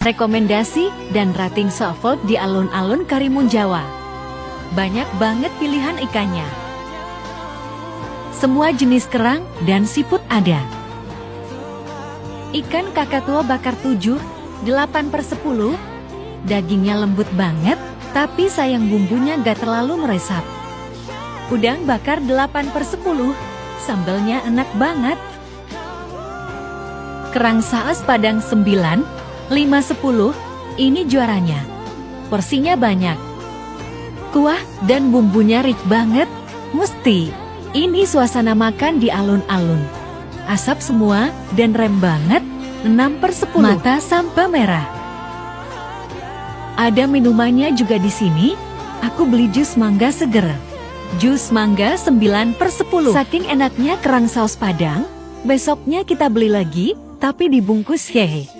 Rekomendasi dan rating Soffold di alun-alun Karimun Jawa. Banyak banget pilihan ikannya. Semua jenis kerang dan siput ada. Ikan kakatua bakar 7, 8/10. Dagingnya lembut banget, tapi sayang bumbunya gak terlalu meresap. Udang bakar 8/10, sambalnya enak banget. Kerang saus padang 9, 5/10, ini juaranya. Porsinya banyak. Kuah dan bumbunya rich banget, musti. Ini suasana makan di alun-alun. Asap semua dan rem banget, 6/10. Mata sampai merah. Ada minumannya juga di sini. Aku beli jus mangga seger. Jus mangga 9/10. Saking enaknya kerang saus padang, besoknya kita beli lagi, tapi dibungkus hehe.